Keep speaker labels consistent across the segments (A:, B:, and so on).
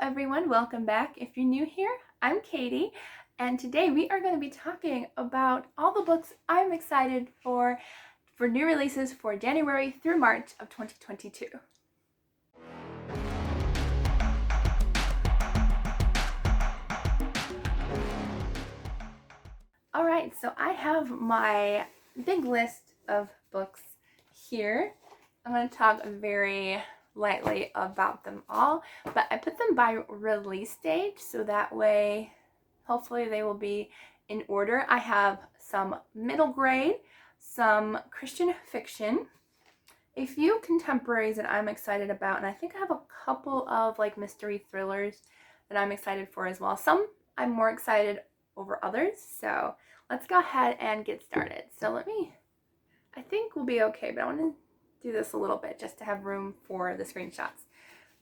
A: everyone, welcome back. If you're new here, I'm Katie, and today we are going to be talking about all the books I'm excited for new releases for January through March of 2022. Alright, so I have my big list of books here. I'm going to talk very lightly about them all, but I put them by release date so that way hopefully they will be in order. I have some middle grade, some Christian fiction, a few contemporaries that I'm excited about, and I think I have a couple of like mystery thrillers that I'm excited for as well. Some I'm more excited over others, so let's go ahead and get started. So I think we'll be okay, but I want to do this a little bit just to have room for the screenshots.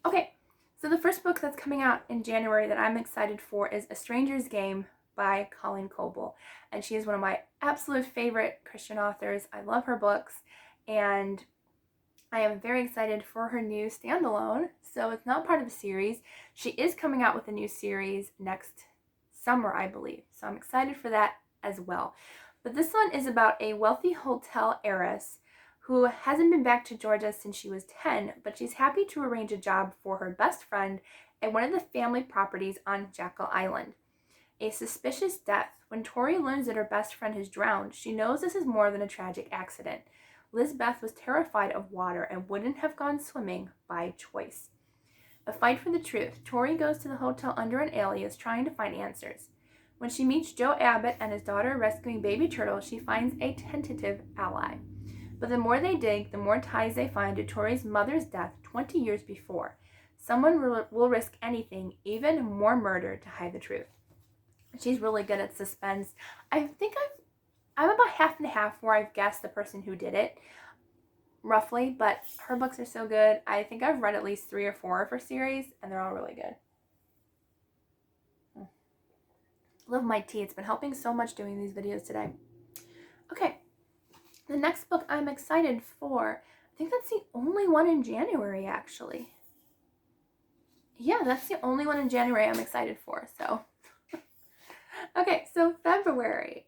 A: Okay, so the first book that's coming out in January that I'm excited for is A Stranger's Game by Colleen Coble, and she is one of my absolute favorite Christian authors. I love her books, and I am very excited for her new standalone. So it's not part of a series. She is coming out with a new series next summer, I believe. So I'm excited for that as well. But this one is about a wealthy hotel heiress who hasn't been back to Georgia since she was 10, but she's happy to arrange a job for her best friend at one of the family properties on Jekyll Island. A suspicious death. When Tori learns that her best friend has drowned, she knows this is more than a tragic accident. Lizbeth was terrified of water and wouldn't have gone swimming by choice. A fight for the truth. Tori goes to the hotel under an alias trying to find answers. When she meets Joe Abbott and his daughter rescuing baby turtle, she finds a tentative ally. But the more they dig, the more ties they find to Tori's mother's death 20 years before. Someone will risk anything, even more murder, to hide the truth. She's really good at suspense. I'm about half and half where I've guessed the person who did it, roughly, but her books are so good. I think I've read at least 3 or 4 of her series, and they're all really good. Love my tea. It's been helping so much doing these videos today. Okay, the next book I'm excited for, I think that's the only one in January, actually. Yeah, that's the only one in January I'm excited for, so. Okay, so February.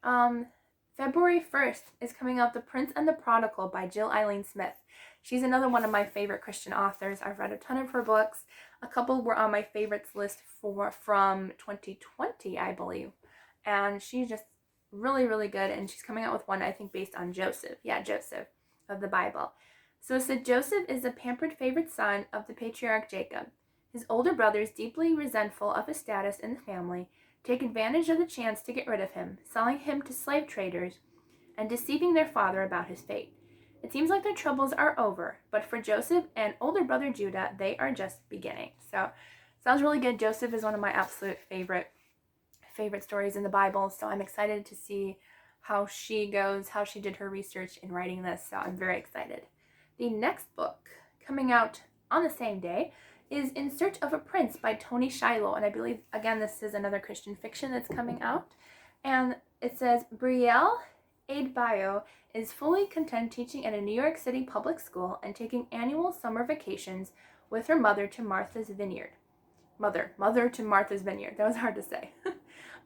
A: February 1st is coming out The Prince and the Prodigal by Jill Eileen Smith. She's another one of my favorite Christian authors. I've read a ton of her books. A couple were on my favorites list from 2020, I believe. And she's just really, really good. And she's coming out with one, I think, based on Joseph. Yeah, Joseph of the Bible. So it said Joseph is the pampered favorite son of the patriarch Jacob. His older brothers, deeply resentful of his status in the family, take advantage of the chance to get rid of him, selling him to slave traders and deceiving their father about his fate. It seems like their troubles are over, but for Joseph and older brother Judah, they are just beginning. So, sounds really good. Joseph is one of my absolute favorite stories in the Bible, so I'm excited to see how she goes, how she did her research in writing this, so I'm very excited. The next book coming out on the same day is In Search of a Prince by Toni Shiloh, and I believe, again, this is another Christian fiction that's coming out. And it says, Brielle Adebayo is fully content teaching at a New York City public school and taking annual summer vacations with her mother to Martha's Vineyard. Mother to Martha's Vineyard. That was hard to say.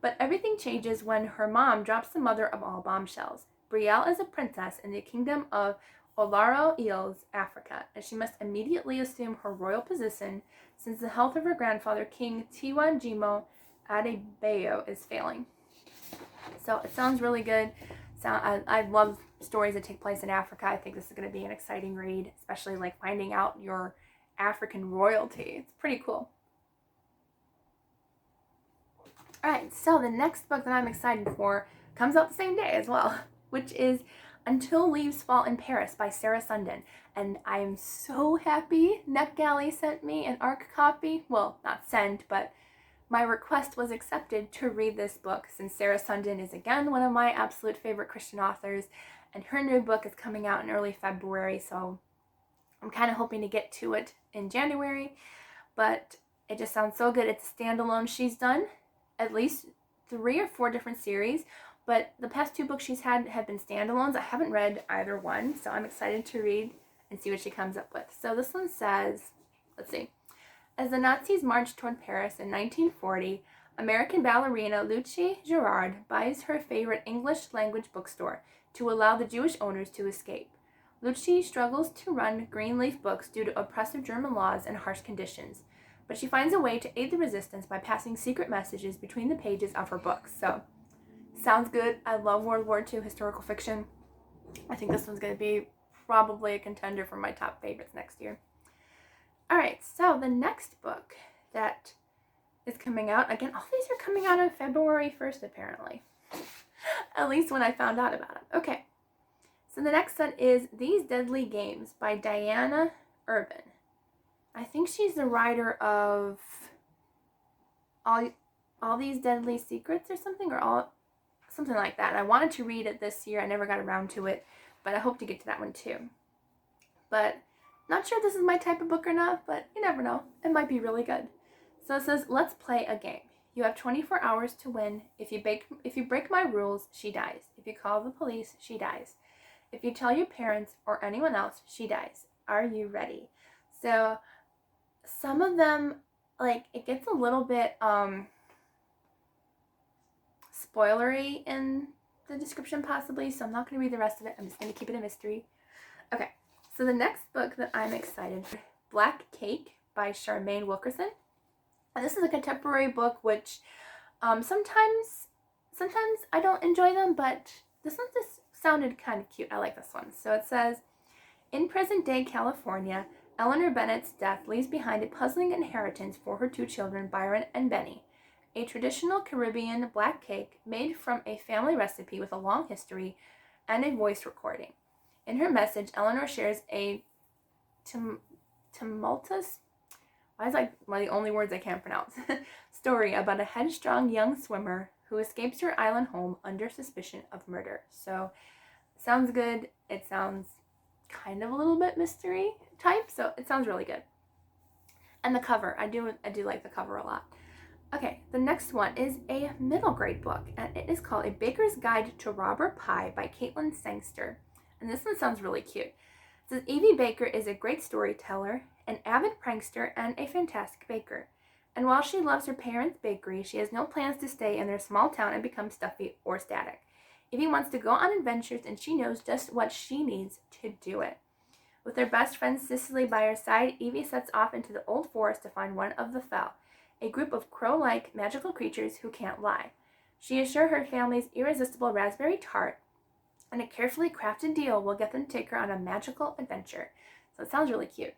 A: But everything changes when her mom drops the mother of all bombshells. Brielle is a princess in the kingdom of Olaro Eels, Africa, and she must immediately assume her royal position since the health of her grandfather, King Tiwanjimo Adebayo, is failing. So it sounds really good. I love stories that take place in Africa. I think this is going to be an exciting read, especially like finding out your African royalty. It's pretty cool. Alright, so the next book that I'm excited for comes out the same day as well, which is Until Leaves Fall in Paris by Sarah Sundin. And I am so happy NetGalley sent me an ARC copy. Well, not sent, but my request was accepted to read this book since Sarah Sundin is again one of my absolute favorite Christian authors, and her new book is coming out in early February, so I'm kind of hoping to get to it in January, but it just sounds so good. It's a standalone. She's done at least 3 or 4 different series, but the past 2 books she's had have been standalones. I haven't read either one, so I'm excited to read and see what she comes up with. So this one says, let's see, As the Nazis marched toward Paris in 1940, American ballerina Lucie Girard buys her favorite English-language bookstore to allow the Jewish owners to escape. Lucie struggles to run Greenleaf Books due to oppressive German laws and harsh conditions, but she finds a way to aid the resistance by passing secret messages between the pages of her books. So, sounds good. I love World War II historical fiction. I think this one's going to be probably a contender for my top favorites next year. All right, so the next book that is coming out, again, all these are coming out on February 1st, apparently. At least when I found out about it. Okay, so the next one is These Deadly Games by Diana Urban. I think she's the writer of all These Deadly Secrets or something, or something like that. I wanted to read it this year. I never got around to it, but I hope to get to that one too. But not sure if this is my type of book or not, but you never know. It might be really good. So it says, let's play a game. You have 24 hours to win. If you break my rules, she dies. If you call the police, she dies. If you tell your parents or anyone else, she dies. Are you ready? So some of them, like, it gets a little bit spoilery in the description possibly, so I'm not going to read the rest of it. I'm just going to keep it a mystery. Okay. So the next book that I'm excited for, Black Cake by Charmaine Wilkerson. And this is a contemporary book, which sometimes I don't enjoy them, but this one just sounded kind of cute. I like this one. So it says, in present-day California, Eleanor Bennett's death leaves behind a puzzling inheritance for her two children, Byron and Benny. A traditional Caribbean black cake made from a family recipe with a long history and a voice recording. In her message, Eleanor shares a tumultuous, why is that one of the only words I can't pronounce, story about a headstrong young swimmer who escapes her island home under suspicion of murder. So, sounds good. It sounds kind of a little bit mystery type, so it sounds really good. And the cover, I do like the cover a lot. Okay, the next one is a middle grade book, and it is called A Baker's Guide to Robber Pie by Caitlin Sangster. And this one sounds really cute. It says, Evie Baker is a great storyteller, an avid prankster, and a fantastic baker. And while she loves her parents' bakery, she has no plans to stay in their small town and become stuffy or static. Evie wants to go on adventures, and she knows just what she needs to do it. With her best friend Cicely by her side, Evie sets off into the old forest to find one of the Fell, a group of crow-like magical creatures who can't lie. She is sure her family's irresistible raspberry tart and a carefully crafted deal will get them to take her on a magical adventure. So it sounds really cute.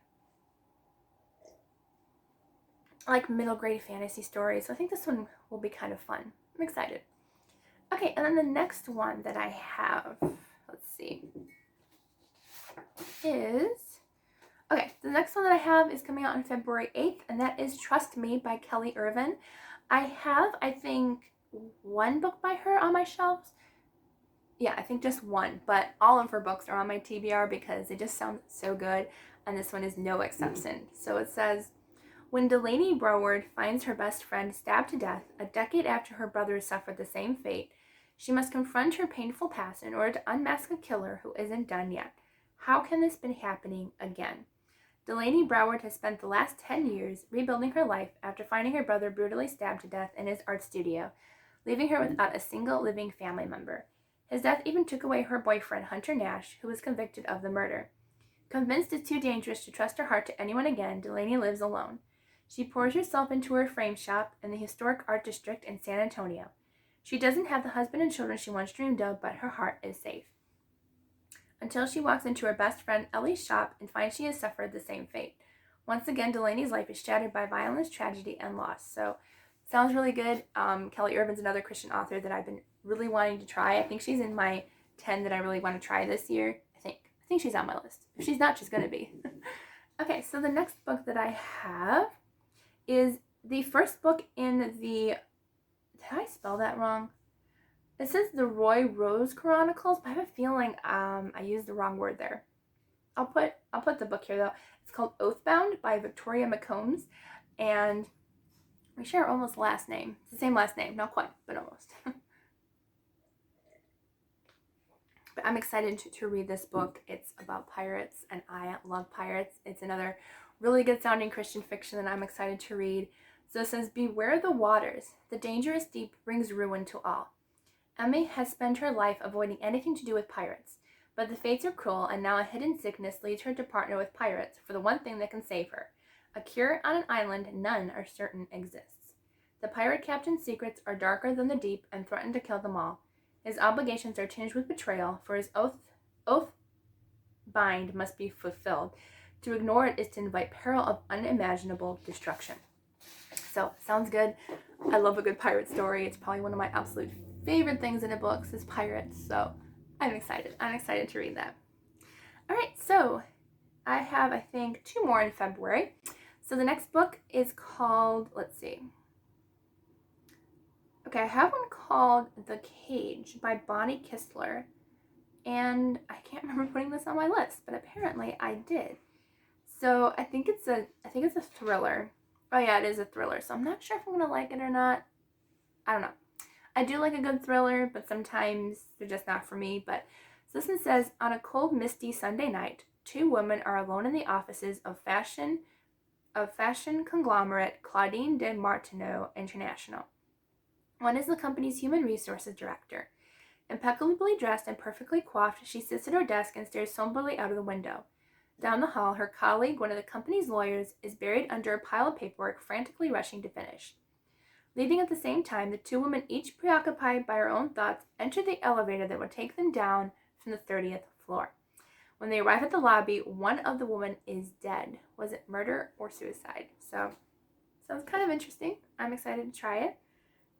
A: I like middle grade fantasy stories, so I think this one will be kind of fun. I'm excited. Okay, and then the next one that I have, let's see, is, okay, the next one that I have is coming out on February 8th, and that is Trust Me by Kelly Irvin. I have, I think, one book by her on my shelves. Yeah, I think just one, but all of her books are on my TBR because they just sound so good, and this one is no exception. So it says, when Delaney Broward finds her best friend stabbed to death a decade after her brothers suffered the same fate, she must confront her painful past in order to unmask a killer who isn't done yet. How can this be happening again? Delaney Broward has spent the last 10 years rebuilding her life after finding her brother brutally stabbed to death in his art studio, leaving her without a single living family member. His death even took away her boyfriend, Hunter Nash, who was convicted of the murder. Convinced it's too dangerous to trust her heart to anyone again, Delaney lives alone. She pours herself into her frame shop in the historic art district in San Antonio. She doesn't have the husband and children she once dreamed of, but her heart is safe. Until she walks into her best friend Ellie's shop and finds she has suffered the same fate. Once again, Delaney's life is shattered by violence, tragedy, and loss. So, sounds really good. Kelly Irvin's another Christian author that I've been really wanting to try. I think she's in my 10 that I really want to try this year. I think she's on my list. If she's not, she's going to be. Okay, so the next book that I have is the first book in the, did I spell that wrong? It says the Roy Rose Chronicles, but I have a feeling I used the wrong word there. I'll put the book here though. It's called Oathbound by Victoria McCombs, and we share almost last name. It's the same last name, not quite, but almost. I'm excited to read this book. It's about pirates, and I love pirates. It's another really good sounding Christian fiction that I'm excited to read. So it says, beware the waters. The dangerous deep brings ruin to all. Emmy has spent her life avoiding anything to do with pirates, but the fates are cruel, and now a hidden sickness leads her to partner with pirates for the one thing that can save her. A cure on an island none are certain exists. The pirate captain's secrets are darker than the deep and threaten to kill them all. His obligations are tinged with betrayal, for his oath bind must be fulfilled. To ignore it is to invite peril of unimaginable destruction. So, sounds good. I love a good pirate story. It's probably one of my absolute favorite things in a book is pirates. So, I'm excited. I'm excited to read that. All right, so I have, I think, 2 more in February. So the next book is called, let's see. Okay, I have one called The Cage by Bonnie Kistler. And I can't remember putting this on my list, but apparently I did. So I think it's a thriller. Oh yeah, it is a thriller. So I'm not sure if I'm gonna like it or not. I don't know. I do like a good thriller, but sometimes they're just not for me. But so this one says, on a cold, misty Sunday night, 2 women are alone in the offices of fashion conglomerate Claudine de Martineau International. One is the company's human resources director. Impeccably dressed and perfectly coiffed, she sits at her desk and stares somberly out of the window. Down the hall, her colleague, one of the company's lawyers, is buried under a pile of paperwork, frantically rushing to finish. Leaving at the same time, the 2 women, each preoccupied by her own thoughts, enter the elevator that would take them down from the 30th floor. When they arrive at the lobby, one of the women is dead. Was it murder or suicide? So, sounds kind of interesting. I'm excited to try it.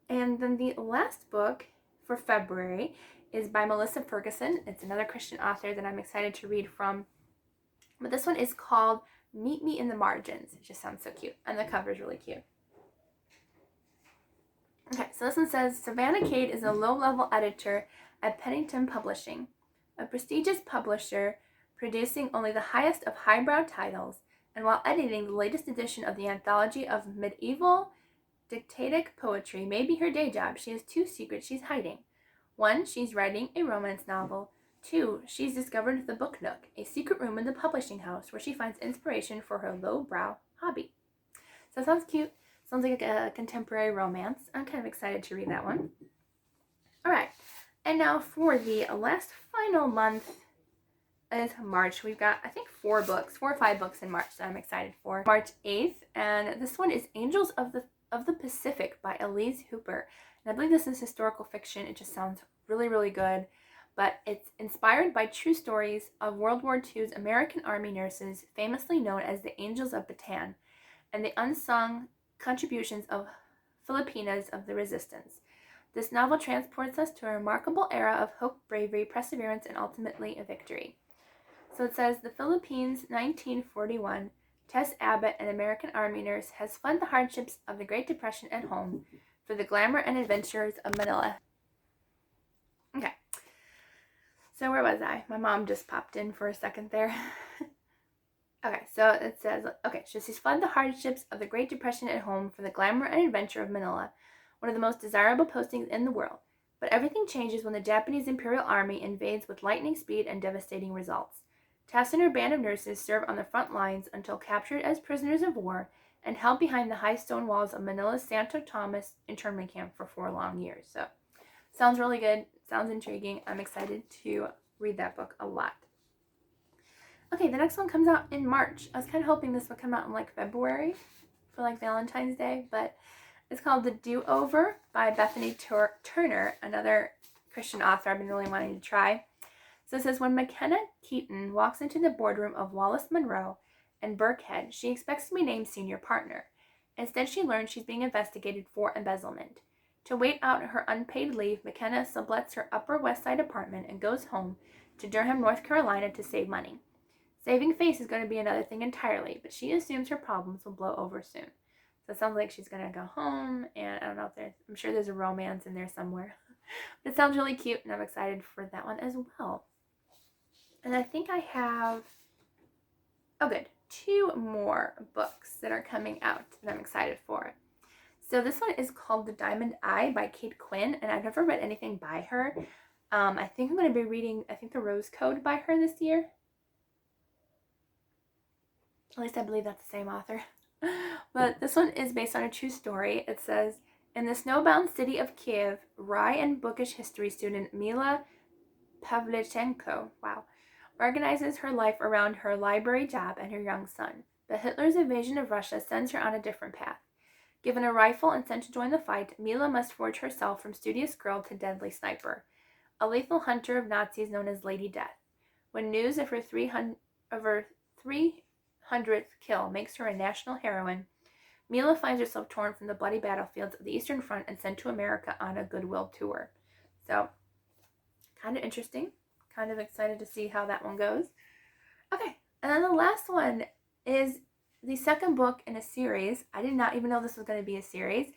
A: And then the last book for February is by Melissa Ferguson. It's another Christian author that I'm excited to read from. But this one is called Meet Me in the Margins. It just sounds so cute. And the cover is really cute. Okay, so this one says, Savannah Cade is a low-level editor at Pennington Publishing, a prestigious publisher producing only the highest of highbrow titles, and while editing the latest edition of the anthology of medieval didactic poetry may be her day job, she has 2 secrets she's hiding. 1, she's writing a romance novel. 2, she's discovered the Book Nook, a secret room in the publishing house where she finds inspiration for her lowbrow hobby. So it sounds cute. Sounds like a contemporary romance. I'm kind of excited to read that one. All right. And now for the last final month is March. We've got, I think, 4 or 5 books in March that I'm excited for. March 8th. And this one is Angels of the Pacific by Elise Hooper. And I believe this is historical fiction. It just sounds really, really good. But it's inspired by true stories of World War II's American Army nurses, famously known as the Angels of Bataan, and the unsung contributions of Filipinas of the resistance. This novel transports us to a remarkable era of hope, bravery, perseverance, and ultimately a victory. So it says, the Philippines, 1941, Tess Abbott, an American Army nurse, has fled the hardships of the Great Depression at home for the glamour and adventures of Manila. Okay. So where was I? My mom just popped in for a second there. Okay, so it says, so she's fled the hardships of the Great Depression at home for the glamour and adventure of Manila, one of the most desirable postings in the world. But everything changes when the Japanese Imperial Army invades with lightning speed and devastating results. Tess and her band of nurses serve on the front lines until captured as prisoners of war and held behind the high stone walls of Manila's Santo Tomas internment camp for 4 long years. So, sounds really good. Sounds intriguing. I'm excited to read that book a lot. Okay, the next one comes out in March. I was kind of hoping this would come out in like February for like Valentine's Day, but it's called The DoOver by Bethany Turner, another Christian author I've been really wanting to try. So it says, when McKenna Keaton walks into the boardroom of Wallace Monroe and Burkhead, she expects to be named senior partner. Instead, she learns she's being investigated for embezzlement. To wait out her unpaid leave, McKenna sublets her Upper West Side apartment and goes home to Durham, North Carolina to save money. Saving face is going to be another thing entirely, but she assumes her problems will blow over soon. So it sounds like she's going to go home, and I don't know if I'm sure there's a romance in there somewhere. But it sounds really cute, and I'm excited for that one as well. And I think I have, 2 more books that are coming out that I'm excited for. So this one is called The Diamond Eye by Kate Quinn, and I've never read anything by her. I think I'm going to be reading, The Rose Code by her this year. At least I believe that's the same author. But this one is based on a true story. It says, in the snowbound city of Kiev, wry and bookish history student Mila Pavlichenko, organizes her life around her library job and her young son. But Hitler's invasion of Russia sends her on a different path. Given a rifle and sent to join the fight, Mila must forge herself from studious girl to deadly sniper, a lethal hunter of Nazis known as Lady Death. When news of her 300th kill makes her a national heroine, Mila finds herself torn from the bloody battlefields of the Eastern Front and sent to America on a goodwill tour. So, kind of interesting. Kind of excited to see how that one goes. Okay, and then the last one is the second book in a series. I did not even know this was going to be a series.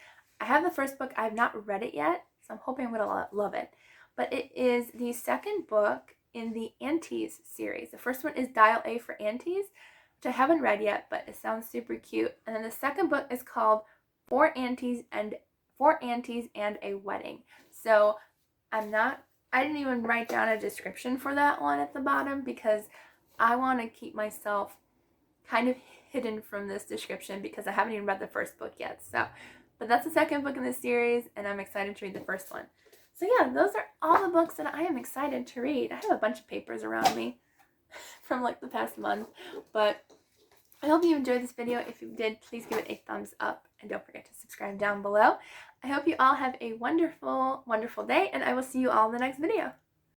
A: I have the first book. I have not read it yet, so I'm hoping I'm going to love it. But it is the second book in the Aunties series. The first one is Dial A for Aunties, which I haven't read yet, but it sounds super cute. And then the second book is called Four Aunties and a Wedding. So I didn't even write down a description for that one at the bottom because I want to keep myself kind of hidden from this description because I haven't even read the first book yet. So, but that's the second book in the series, and I'm excited to read the first one. So yeah, those are all the books that I am excited to read. I have a bunch of papers around me from like the past month, but I hope you enjoyed this video. If you did, please give it a thumbs up and don't forget to subscribe down below. I hope you all have a wonderful, wonderful day, and I will see you all in the next video.